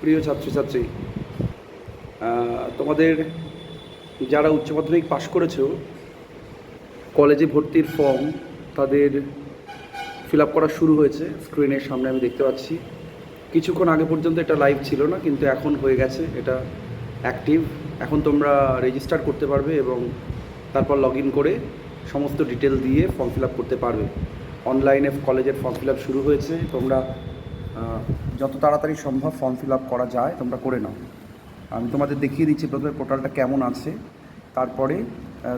প্রিয় ছাত্রছাত্রী, তোমাদের যারা উচ্চ মাধ্যমিক পাশ করেছো, কলেজে ভর্তির ফর্ম তাদের ফিল আপ করা শুরু হয়েছে। স্ক্রিনের সামনে আমি দেখতে পাচ্ছি। কিছুক্ষণ আগে পর্যন্ত এটা লাইভ ছিল না, কিন্তু এখন হয়ে গেছে এটা অ্যাক্টিভ। এখন তোমরা রেজিস্টার করতে পারবে এবং তারপর লগ ইন করে সমস্ত ডিটেল দিয়ে ফর্ম ফিল আপ করতে পারবে। অনলাইনে কলেজের ফর্ম ফিল আপ শুরু হয়েছে। তোমরা যত তাড়াতাড়ি সম্ভব ফর্ম ফিল আপ করা যায় তোমরা করে নাও। আমি তোমাদের দেখিয়ে দিচ্ছি প্রথমে পোর্টালটা কেমন আছে, তারপরে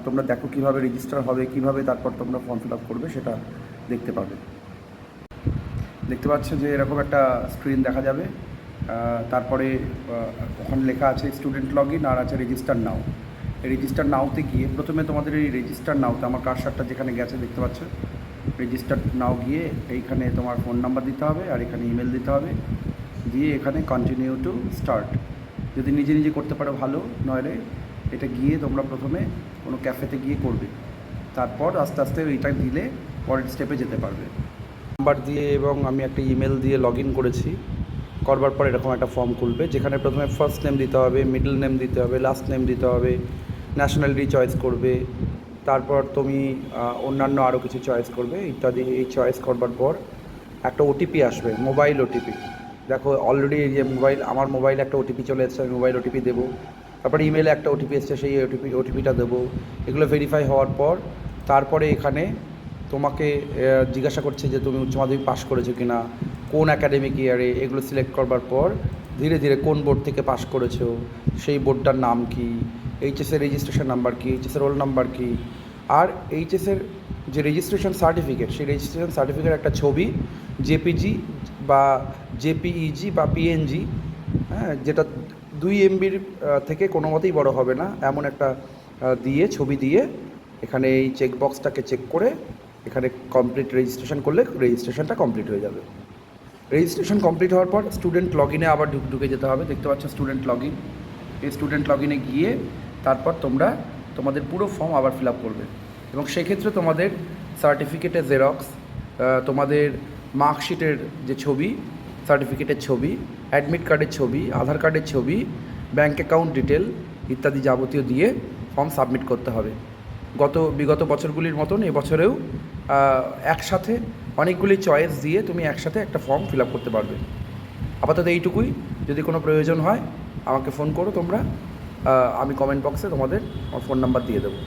তোমরা দেখো কীভাবে রেজিস্টার হবে, কীভাবে তারপর তোমরা ফর্ম ফিল আপ করবে সেটা দেখতে পাবে। দেখতে পাচ্ছ যে এরকম একটা স্ক্রিন দেখা যাবে। তারপরে ওখানে লেখা আছে স্টুডেন্ট লগ ইন আর আছে রেজিস্টার নাও। রেজিস্টার নাওতে গিয়ে প্রথমে তোমাদের এই রেজিস্টার নাওতে আমার কার্সারটা যেখানে গেছে দেখতে পাচ্ছ, রেজিস্টার নাও গিয়ে এইখানে তোমার ফোন নাম্বার দিতে হবে আর এখানে ইমেল দিতে হবে, দিয়ে এখানে কন্টিনিউ টু স্টার্ট। যদি নিজে নিজে করতে পারো ভালো, নইলে এটা গিয়ে তোমরা প্রথমে কোনো ক্যাফেতে গিয়ে করবে, তারপর আস্তে আস্তে এইটা দিলে পরের স্টেপে যেতে পারবে। নাম্বার দিয়ে এবং আমি একটা ইমেল দিয়ে লগ ইন করেছি। করবার পর এরকম একটা ফর্ম খুলবে, যেখানে প্রথমে ফার্স্ট নেম দিতে হবে, মিডল নেম দিতে হবে, লাস্ট নেম দিতে হবে, ন্যাশনালিটি চয়েস করবে, তারপর তুমি অন্যান্য আরও কিছু চয়েস করবে ইত্যাদি। এই চয়েস করবার পর একটা ওটিপি আসবে, মোবাইল ওটিপি। দেখো অলরেডি এই যে আমার মোবাইলে একটা ওটিপি চলে এসেছে, আমি মোবাইল ওটিপি দেবো। তারপরে ইমেলে একটা ওটিপি এসছে, সেই ওটিপিটা দেবো। এগুলো ভেরিফাই হওয়ার পর তারপরে এখানে তোমাকে জিজ্ঞাসা করছে যে তুমি উচ্চ মাধ্যমিক পাস করেছো কি না, কোন অ্যাকাডেমিক ইয়ারে। এগুলো সিলেক্ট করবার পর ধীরে ধীরে কোন বোর্ড থেকে পাস করেছো, সেই বোর্ডটার নাম কি, এইচএসের রেজিস্ট্রেশন নাম্বার কি, এইচএসের রোল নাম্বার কি, আর এইচএসের যে রেজিস্ট্রেশন সার্টিফিকেট, সেই রেজিস্ট্রেশন সার্টিফিকেট একটা ছবি, জেপিজি বা জেপিইজি বা পিএনজি, হ্যাঁ, যেটা 2 MB থেকে কোনো মতেই বড় হবে না, এমন একটা দিয়ে ছবি দিয়ে এখানে এই চেকবক্সটাকে চেক করে এখানে কমপ্লিট রেজিস্ট্রেশন করলে রেজিস্ট্রেশনটা কমপ্লিট হয়ে যাবে। রেজিস্ট্রেশন কমপ্লিট হওয়ার পর স্টুডেন্ট লগ ইনে আবার ঢুকে যেতে হবে। দেখতে পাচ্ছ স্টুডেন্ট লগ ইন। এই স্টুডেন্ট লগ ইনে গিয়ে তারপর তোমরা তোমাদের পুরো ফর্ম আবার ফিল আপ করবে, এবং সেক্ষেত্রে তোমাদের সার্টিফিকেটের জেরক্স, তোমাদের মার্কশিটের যে ছবি, সার্টিফিকেটের ছবি, অ্যাডমিট কার্ডের ছবি, আধার কার্ডের ছবি, ব্যাঙ্ক অ্যাকাউন্ট ডিটেল ইত্যাদি যাবতীয় দিয়ে ফর্ম সাবমিট করতে হবে। বিগত বছরগুলির মতন এবছরেও একসাথে অনেকগুলি চয়েস দিয়ে তুমি একসাথে একটা ফর্ম ফিল আপ করতে পারবে। আপাতত এইটুকুই। যদি কোনো প্রয়োজন হয় আমাকে ফোন করো তোমরা, আমি কমেন্ট বক্সে তোমাদের আমার ফোন নাম্বার দিয়ে দেবো।